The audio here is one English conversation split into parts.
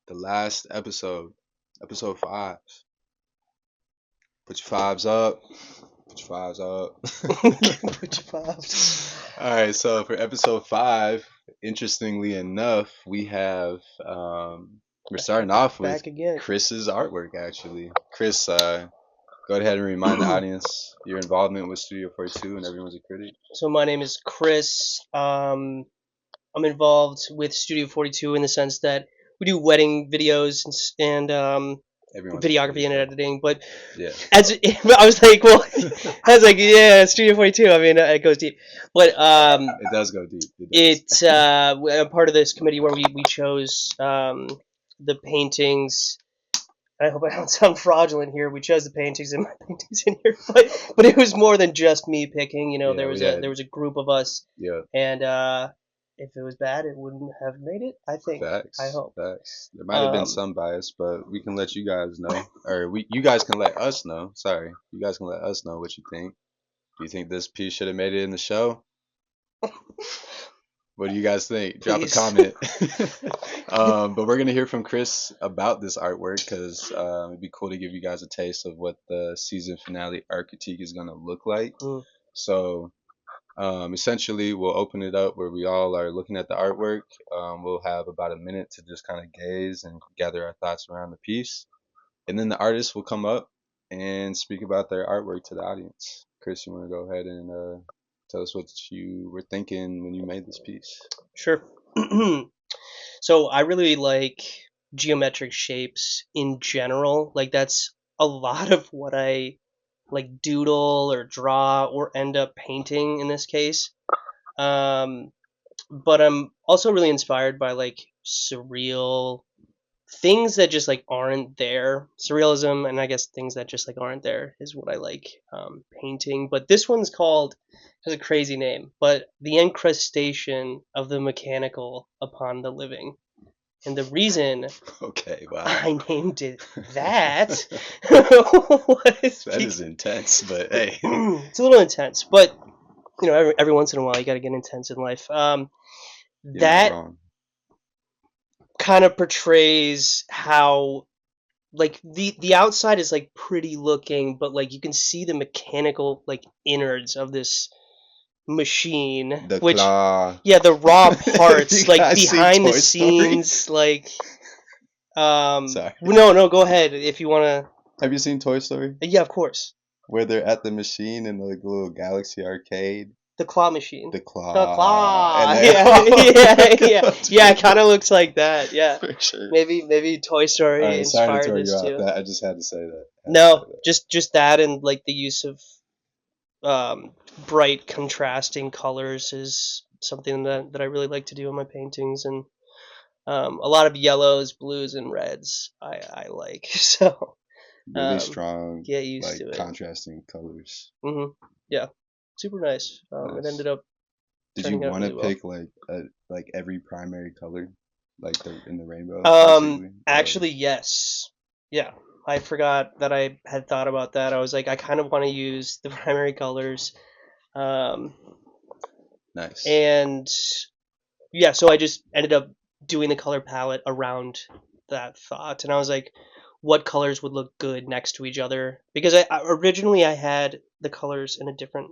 The last episode, episode five. Put your fives up. Put your fives up. Put your pops. All right, so for episode five, interestingly enough, we have we're starting off with Back again. Chris's artwork. Actually, Chris, go ahead and remind the audience your involvement with Studio 42 and Everyone's a Critic. So my name is Chris. I'm involved with Studio 42 in the sense that we do wedding videos and Everyone's a videography Critic. and editing. But Yeah. as I was like, well, I was like, yeah, Studio 42. I mean, it goes deep. But It does go deep. It does. I'm part of this committee where we chose the paintings. I hope I don't sound fraudulent here. We chose the paintings and my paintings in here, but it was more than just me picking. You know, Yeah, there was a group of us, Yeah, and if it was bad, it wouldn't have made it. I think. facts. I hope. Facts. There might have been Um, some bias, but we can let you guys know, or you guys can let us know. Sorry, you guys can let us know what you think. Do you think this piece should have made it in the show? What do you guys think? Drop a Please. comment. But we're gonna hear from Chris about this artwork because it'd be cool to give you guys a taste of what the season finale art critique is gonna look like. Mm. So essentially, we'll open it up where we all are looking at the artwork. We'll have about a minute to just kind of gaze and gather our thoughts around the piece, and then the artist will come up and speak about their artwork to the audience. Chris, you want to go ahead and tell us what you were thinking when you made this piece? Sure. So I really like geometric shapes in general. Like that's a lot of what I like doodle or draw or end up painting in this case. Um, but I'm also really inspired by like surreal things that just like aren't there. Surrealism, and I guess things that just like aren't there is what I like painting. But this one's called, has a crazy name, but the incrustation of the mechanical upon the living. And the reason Okay, wow. I named it that was That is intense, but hey. it's a little intense, but you know, every once in a while you got to get intense in life. You're not That wrong. kind of portrays how like the outside is like pretty looking, but like you can see the mechanical like innards of this machine, The which claw. yeah, the raw parts You like guys seen behind the Toy Story? scenes, like Sorry. no, go ahead if you want to. Have you seen Toy Story? Yeah, of course. Where they're at the machine in the like, little Galaxy arcade? The claw machine. The The claw. claw. And Yeah, yeah. It kind of looks like that. Yeah. For sure. Maybe Toy Story Alright, sorry to inspired throw you this off. too. That I just had to say that. No, just that and like the use of bright contrasting colors is something that I really like to do in my paintings, and a lot of yellows, blues, and reds I like. So Really strong, get used like to it. contrasting colors. Yeah, super nice. It Nice. ended up. Did you turning out want to really well. pick like every primary color, like in the rainbow? Actually, yes. Yeah, I forgot that I had thought about that. I was like, I kind of want to use the primary colors. Nice. And yeah, so I just ended up doing the color palette around that thought, and I was like, what colors would look good next to each other? Because originally I had the colors in a different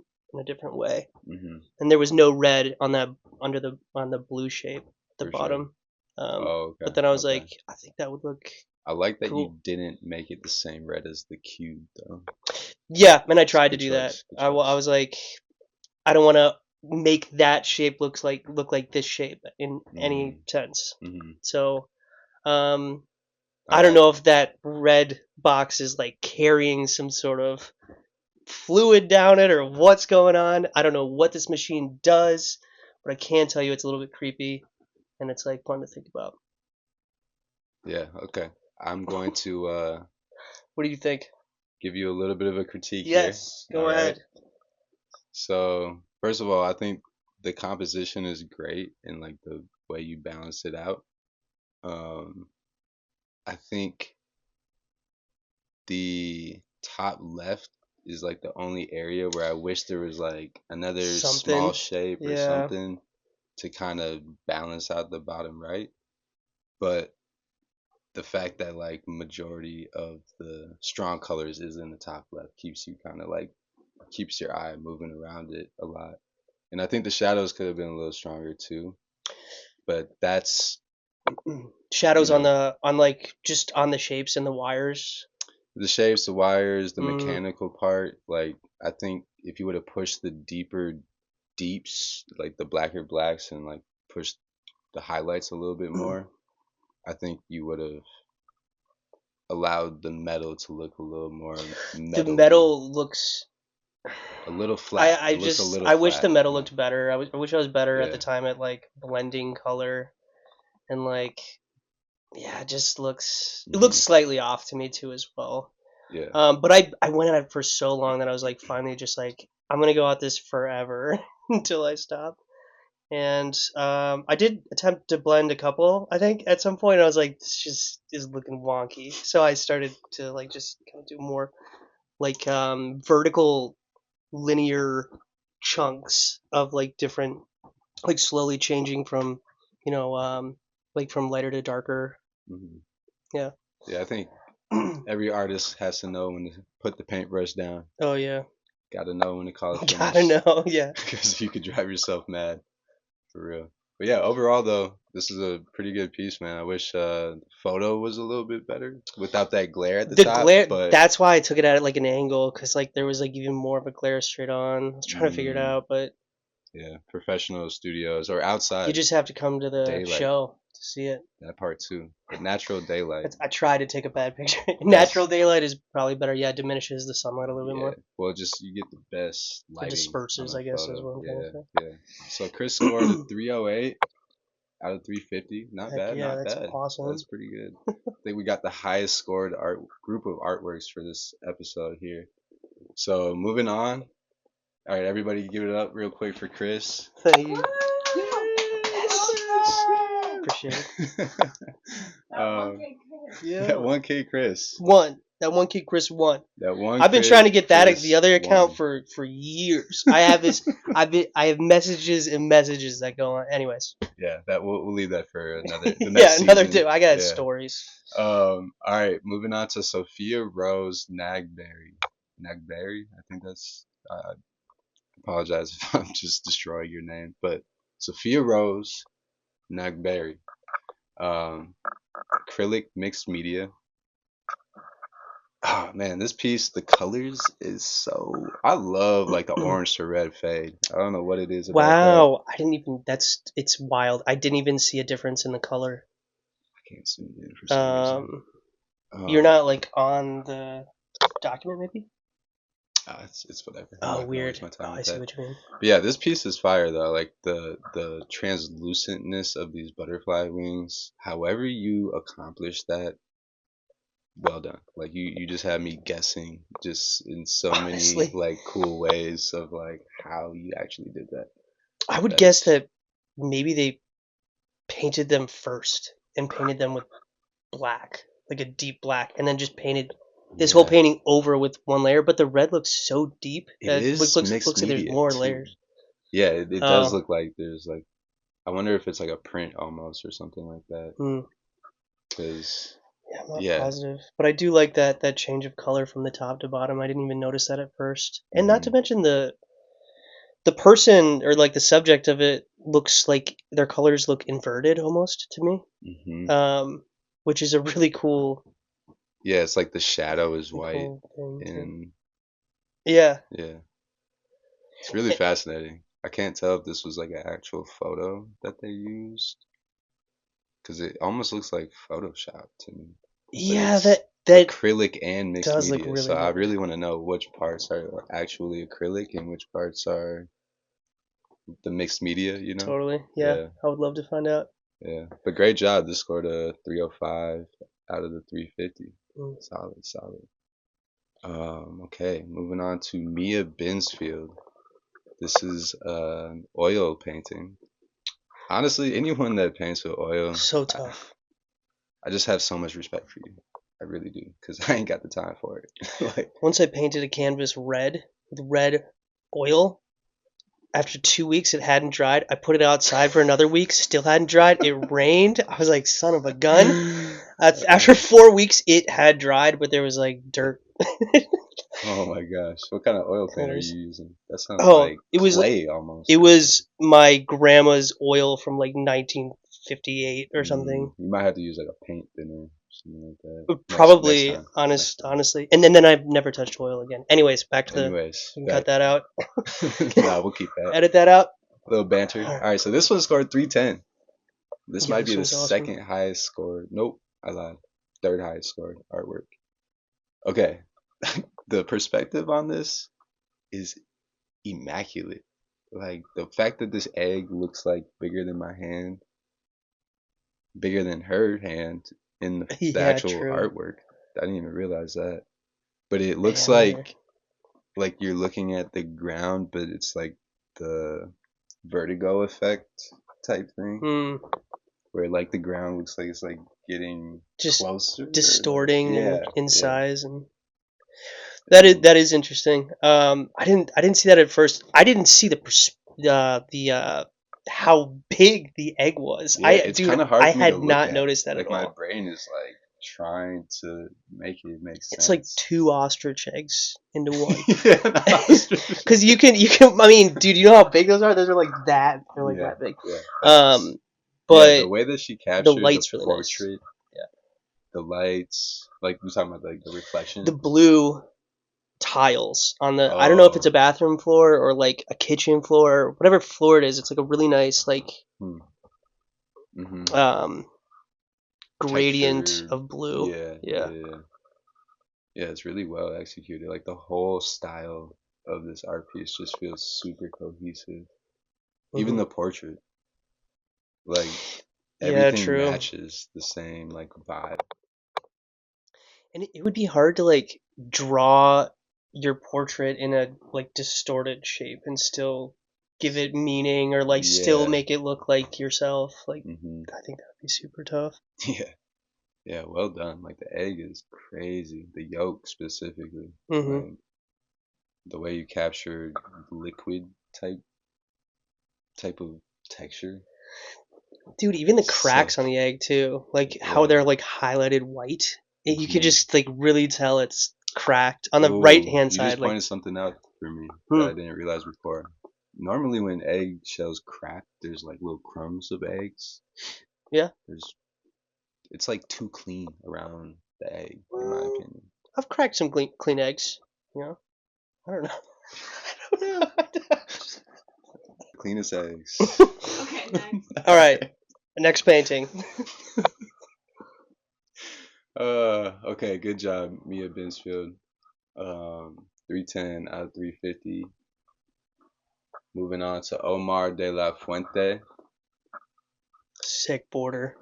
way, and there was no red on that on the blue shape at the For sure. bottom. Okay. But then I was Okay. like, I think that would look. I like that cool. you didn't make it the same red as the cube, though. Yeah, and I tried to Good do choice, that. good I choice. was like, I don't want to make that shape look like this shape in any sense. So, I don't know if that red box is like carrying some sort of fluid down it or what's going on. I don't know what this machine does, but I can tell you it's a little bit creepy and it's like fun to think about. Yeah. Okay. I'm going to What do you think? give you a little bit of a critique Yes, here. go All right. ahead. So first of all, I think the composition is great and like the way you balance it out. Um, I think the top left is like the only area where I wish there was like another small Something. shape or Yeah. something to kind of balance out the bottom right. But the fact that like majority of the strong colors is in the top left keeps you kind of like keeps your eye moving around it a lot. And I think the shadows could have been a little stronger too, but that's you Shadows on know like just on the shapes and the wires. the shapes, the wires, the Mm. mechanical part. Like I think if you would have pushed the deeper deeps, like the blacker blacks, and like pushed the highlights a little bit more, I think you would have allowed the metal to look a little more The metally, metal looks. a little I flat. I It looks a just little I wish the flat. metal looked better. I wish I was better at the Yeah. time at like blending color and like yeah, it looks Hmm. slightly off to me too as well. Yeah. But I went at it for so long that I was like finally just like I'm gonna go at this forever until I stop. And I did attempt to blend a couple. I think at some point I was like, this just is looking wonky. So I started to like just kind of do more like vertical linear chunks of like different like slowly changing from you know like from lighter to darker. Hmm. Yeah. Yeah. I think every artist has to know when to put the paintbrush down. Oh yeah. Got to know when to call it Gotta finish, know. Yeah. because you could drive yourself mad for real. But yeah, overall though, this is a pretty good piece, man. I wish the photo was a little bit better without that glare at the The top, glare. but That's why I took it at like an angle because like there was like even more of a glare straight on. I was trying to figure it mm, out, but yeah, professional studios or you outside just have to come to the daylight, show to see it. that part too. But natural daylight, I tried to take a bad picture. Natural that's daylight is probably better. Yeah, it diminishes the sunlight a little bit yeah. more. Well, just you get the best It lighting on disperses, a I guess, is photo. what I'm trying to Yeah, say. yeah. So Chris scored a 308 out of 350. Not Heck bad, yeah, not that's bad. That's awesome. pretty good. I think we got the highest scored art group of artworks for this episode here. So moving on. All right, everybody, give it up real quick for Chris. Thank you. Yay! Appreciate it. um, that Yeah. 1K Chris. One. That one kid, Chris, won. That one I've been trying to get that the Chris other account won. for years. I have this. I have messages and messages that go on. Anyways, Yeah, that we'll leave that for the yeah, next another season. two. I got Yeah. stories. All right, moving on to Sophia Rose Nagberi. Nagberi, I think that's. Apologize if I'm just destroying your name, but Sophia Rose Nagberi. Um, acrylic mixed media. Oh man, this piece, the colors is so. I love like the orange to red fade. I don't know what it is about that. Wow, I didn't even. It's wild. I didn't even see a difference in the color. I can't zoom in for some reason. Um, you're Um, not like on the document, maybe? it's whatever. I'm Oh, not gonna waste weird. my Oh, time I with see that. what you mean. But yeah, this piece is fire though. Like the translucentness of these butterfly wings. However you accomplish that, well done. Like you just had me guessing just in so many Honestly, like cool ways of like how you actually did that. I would guess That's that maybe they painted them first and painted them with black, like a deep black, and then just painted this whole yeah. painting over with one layer. But the red looks so deep It that it is mixed looks like there's media more too. layers. Yeah, it does Oh, look like there's like I wonder if it's like a print almost or something like that. hmm. Cause Yeah, I'm not yeah. positive, but I do like that change of color from the top to bottom. I didn't even notice that at first, and not to Hmm. mention the person or like the subject of it looks like their colors look inverted almost to me, Hmm. um, which is a Yeah, it's like the shadow is really white cool thing too. and Yeah, yeah, it's really fascinating. I can't tell if this was like an actual photo that they used because it almost looks like Photoshop to me, but yeah, it's that acrylic and mixed does look media. So really I good. really want to know which parts are actually acrylic and which parts are the mixed media, you know? Totally, yeah. Yeah, I would love to find out. yeah. But great job. This scored a 305 out of the 350. Mm. Solid, solid. Okay, moving on to Mia Binsfield. This is an oil painting. Honestly, anyone that paints with oil, So I, tough. I just have so much respect for you. I really do, because I ain't got the time for it. Like, Once I painted a canvas red with red oil, After 2 weeks, it hadn't dried. I put it outside for another week, still hadn't dried. It rained. I was like, son of a gun. After 4 weeks, it had dried, but there was like dirt. Oh my gosh. What kind of oil paint are There's- you using? That sounds oh, like clay almost. it was my grandma's oil from like 1958 or something. You might have to use like a paint thinner, something like that. Next Probably, time. honestly. And then I've never touched oil again. Anyways, back to the. Anyways, You can cut that out. nah, we'll keep that. Edit that out. Little banter. All right, so this one scored 310. This Yeah, might this be the one's awesome. second highest scored. Nope, I lied. Third highest scored artwork. Okay, the perspective on this is immaculate. Like the fact that this egg looks like bigger than my hand, bigger than her hand in the Yeah, actual true. artwork. I didn't even realize that. But it looks Yeah, me neither. like you're looking at the ground, but it's like the vertigo effect type thing, where like the ground looks like it's like getting Just closer, distorting yeah, in yeah. size, and that is interesting. I didn't see that at first. I didn't see the how big the egg was. Yeah, it's kind of hard I for me to had look not at. noticed that Like at my all. brain is like trying to make it make sense. It's like 2 ostrich eggs into one. Yeah, an ostrich. Because you can. I mean, dude, you know how big those are? Those are like that. They're like Yeah, that big. yeah, facts. Um, Yeah, the but way that she the captured the light's really nice. portrait, Yeah. the lights, like we're talking about like the reflection. The blue tiles on the. I don't know if it's Oh, a bathroom floor or like a kitchen floor, whatever floor it is. It's like a really nice like mm-hmm. gradient Texture. of blue. Yeah, Yeah. yeah. Yeah, it's really well executed. Like the whole style of this art piece just feels super cohesive. Even the portrait, like Yeah, everything true. matches the same like vibe. And it would be hard to like draw your portrait in a like distorted shape and still give it meaning, or like still Yeah. make it look like yourself. Like hmm I think that would be super tough. Yeah. Yeah, well done. Like the egg is crazy. The yolk specifically. Mm-hmm. Like the way you captured liquid type of texture. Dude, even the cracks Sick. on the egg too, like how Yeah. they're like highlighted white. You could Mhm. just like really tell it's cracked on the right hand You side. just Like pointed something out for me that I didn't realize before. Normally when egg shells crack, there's like little crumbs of eggs. yeah, It's like too clean around the egg, in my opinion. I've cracked some clean eggs. You know, I don't know. I don't know. Cleanest eggs. Okay, next. All right, next painting. Okay, good job, Mia Binsfield. 310 out of 350. Moving on to Omar De La Fuente. Sick border,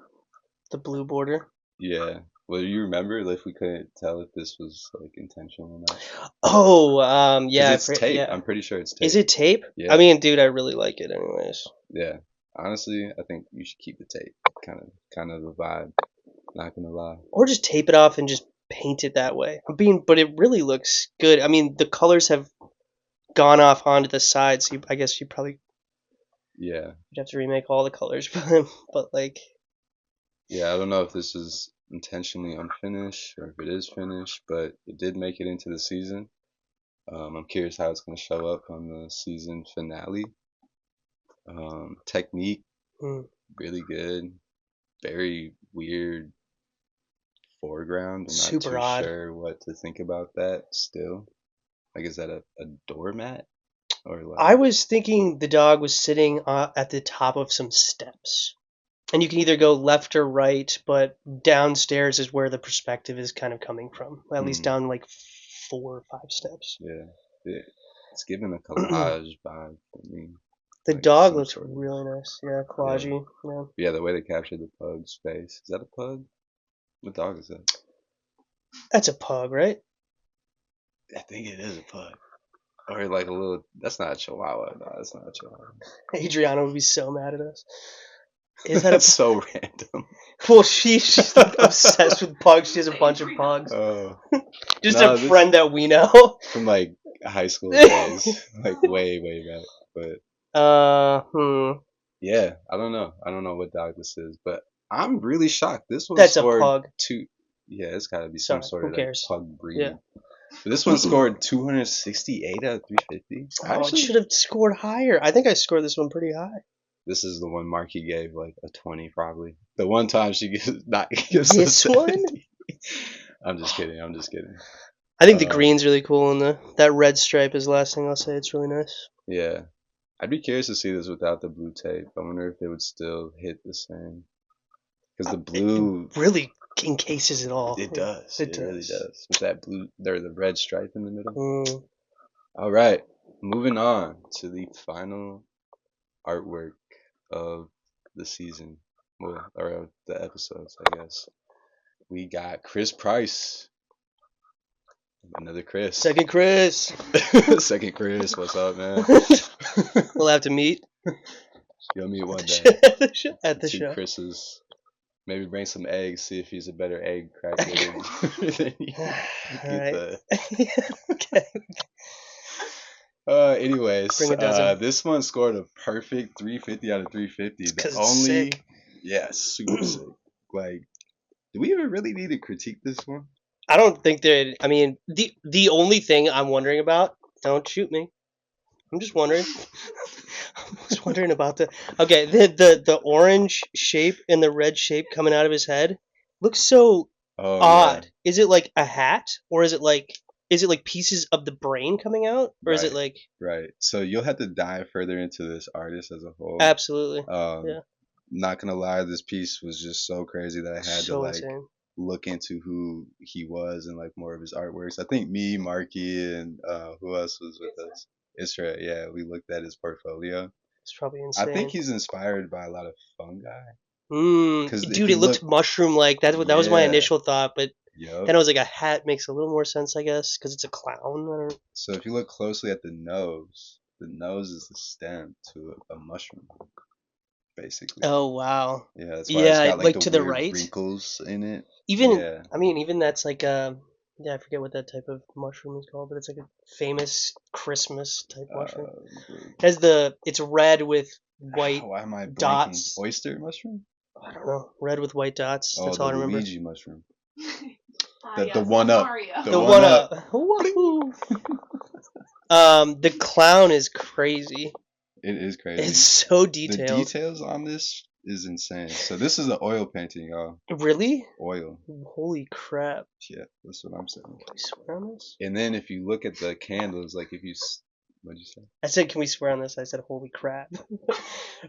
the blue border. Yeah. Well, you remember if we couldn't tell if this was like intentional or not? Oh, yeah, 'Cause it's tape. yeah. I'm pretty sure it's tape. Is it tape? Yeah. I mean, dude, I really like it, anyways. Yeah. Honestly, I think you should keep the tape. Kind of the vibe. Not gonna lie. Or just tape it off and just paint it that way. But it really looks good. I mean, the colors have gone off onto the sides. So I guess you probably Yeah. you'd have to remake all the colors, but like, Yeah, I don't know if this is intentionally unfinished or if it is finished, but it did make it into the season. I'm curious how it's going to show up on the season finale. Technique, really good. Very weird foreground. I'm not super too odd. sure what to think about that still. Like, is that a doormat? Or like, I was thinking the dog was sitting at the top of some steps. And you can either go left or right, but downstairs is where the perspective is kind of coming from. At least down like 4 or 5 steps. Yeah. It's giving a collage vibe for me. The Like dog some looks sort of- really nice. Yeah, collagey. Yeah. Yeah, the way they captured the pug's face. Is that a pug? What dog is that? That's a pug, right? I think it is a pug. Or like a little. That's not a chihuahua. No, that's not a chihuahua. Adriana would be so mad at us. Is that That's so random. Well, she's like obsessed with pugs. She has a bunch of pugs. Oh. Just No, a friend that we know. From like high school days. Like way back. But Hmm. Yeah, I don't know. I don't know what dog this is, but I'm really shocked. This one That's a scored pug. two. Yeah, it's got to be some Sorry, sort who of like cares? pug Yeah. breed. But this one scored 268 out of 350. Oh, it Actually, should have scored higher. I think I scored this one pretty high. this is the one Marky gave like a 20 probably. The one time she gives not gives a This one? 70. I'm just kidding. I'm just kidding. I think the Um, green's really cool, and that red stripe is the last thing I'll say. It's really nice. yeah, I'd be curious to see this without the blue tape. I wonder if it would still hit the same. Because the It blue, really encases it all. it does. It It really does. does. With that blue, or the red stripe in the middle. Mm. All right, moving on to the final artwork of the season, well, or of the episodes, I guess. We got Chris Price, another Chris, Second Chris. second Chris. What's up, man? We'll have to meet You'll meet one day. at the show. At the Two show. Chris's. Maybe bring some eggs. See if he's a better egg cracker than you. All Get right. the. Okay. Anyways, Bring a dozen. this one scored a perfect 350 out of 350. It's The 'cause it's only, sick. yeah, super sick. Like, do we even really need to critique this one? I don't think that. I mean, the only thing I'm wondering about. Don't shoot me. I'm just wondering. I was wondering about the. Okay, the orange shape and the red shape coming out of his head looks so Oh yeah, odd. Is it like a hat, or is it like pieces of the brain coming out, or is it right, like right. So you'll have to dive further into this artist as a whole. absolutely? Um, Yeah, not gonna lie, this piece was just so crazy that I had to so like insane. look into who he was and like more of his artworks. I think me, Marky, and who else was with us? Isra. Yeah, we looked at his portfolio. It's probably I think insane. he's inspired by a lot of fungi. Because if Dude, you it looks look, mushroom like. That was my yeah, initial thought, but yup. then I was like, a hat makes a little more sense, I guess, because it's a clown. I don't. So if you look closely at the nose is the stem to a mushroom, basically. Oh wow. Yeah, that's why it's Yeah, got like like the to the weird right. wrinkles in it. Even Yeah. I mean, even that's like yeah, I forget what that type of mushroom is called, but it's like a famous Christmas type mushroom. The, It's red with white why am I blanking? dots. Oyster mushroom? I don't know, red with white dots. Oh, That's the all I remember. Luigi mushroom. Ah, The yes, one up. Mario. The The one one up. up. Wahoo! The clown is crazy. It is It's crazy. so The detailed. details on this is insane. So this is an oil painting, y'all. Really? Oil. Holy crap! Yeah, that's what I'm saying. Can we swear on this? And then if you look at the candles, like if you, what'd you say? I said, can we swear on this? I said, holy crap. I mean,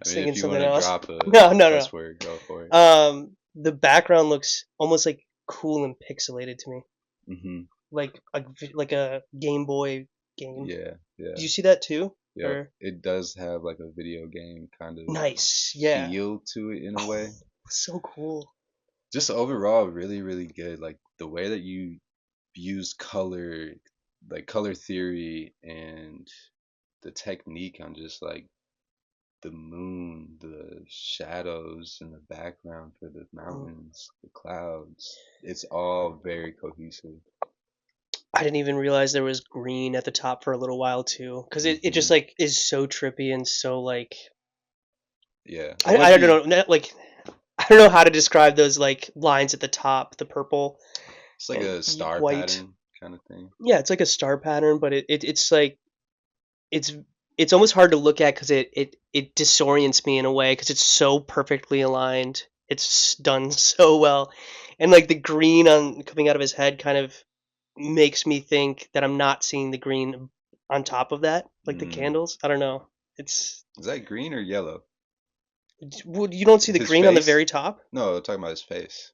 Singing if you want something to else. drop a No, no, no. cuss word, go for it. The background looks almost like cool and pixelated to me, Hmm. like a Game Boy game. Yeah, yeah, Do you see that too? yeah. Or It does have like a video game kind of nice, yeah. feel to it in a way. So cool. Just overall, really, really good. Like the way that you use color, like color theory and the technique on just like the moon, the shadows in the background for the Mm. mountains, the clouds. It's all very cohesive. I didn't even realize there was green at the top for a little while too, because it just Hmm. like is so trippy and so like Yeah, it would I be. don't know like I don't know how to describe those like lines at the top, the purple It's like and a star white. pattern kind of thing. Yeah, it's like a star pattern, but it's like it's it's almost hard to look at because it disorients me in a way because it's so perfectly aligned. It's done so well, and like the green on coming out of his head kind of makes me think that I'm not seeing the green on top of that, like the Mm. candles. I don't know. It's Is that green or yellow? you don't see the His green on the face? very top. No, I'm talking about his face.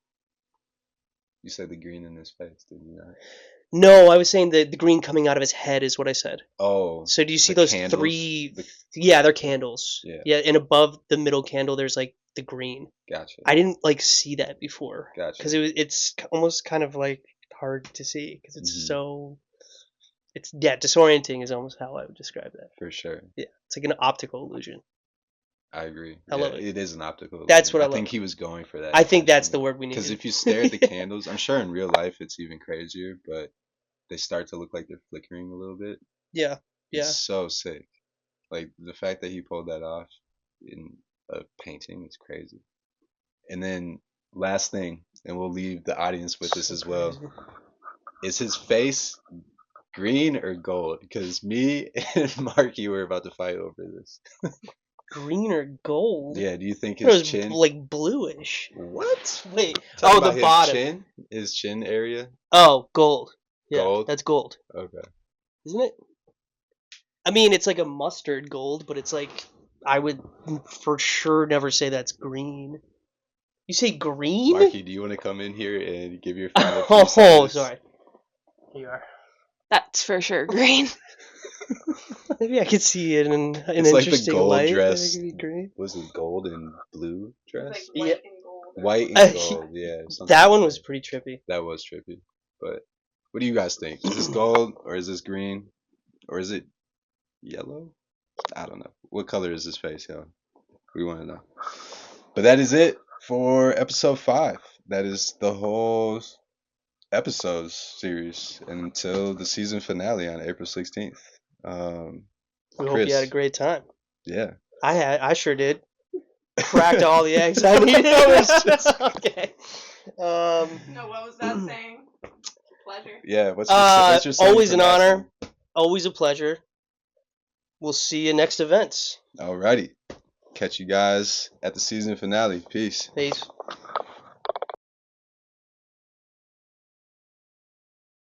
You said the green in his face, did you not? No, I was saying the green coming out of his head is what I said. Oh, So do you see the those candles. three? The Yeah, they're candles. yeah, Yeah, and above the middle candle, there's like the green. gotcha, I didn't like see that before gotcha. because it's almost kind of like hard to see because it's Hmm. so it's yeah disorienting is almost how I would describe that. For sure, Yeah, it's like an optical illusion. I agree. I Yeah, love it. it is an optical That's illusion. what I I love. think he was going for that I think that's intentionally. the word we Because needed. if you stare at the candles, I'm sure in real life it's even crazier, but they start to look like they're flickering a little bit. Yeah, It's yeah. so sick. Like the fact that he pulled that off in a painting is crazy. And then last thing, and we'll leave the audience with this So as well. crazy. Is his face green or gold? Because me and Marky were about to fight over this. Green or gold? Yeah, do you think It his was chin? like bluish. What? Wait. Talking The about his bottom. his chin area, Oh, gold. Yeah, gold. that's gold, Okay. isn't it? I mean, it's like a mustard gold, but it's like I would for sure never say that's green. You say green? Marky, do you want to come in here and give your final piece on Oh, this? sorry. Here you are. That's for sure green. Maybe I could see it in an It's like the interesting gold light. dress. That it could be green. Was it gold and blue dress? Yeah, White and gold, yeah. Something that like one that. was pretty trippy. That was trippy. But what do you guys think? Is this gold or is this green or is it yellow? I don't know. What color is his face, yo? We want to know. But that is it for episode 5. That is the whole episodes series until the season finale on April 16th. We hope you had a Chris, great time. yeah. I sure did. Cracked all the eggs I needed. Okay. No, what was that saying? Pleasure. Yeah, what's your saying always for an last honor. time? Always a pleasure. We'll see you next events. Alrighty. Catch you guys at the season finale. Peace. Peace.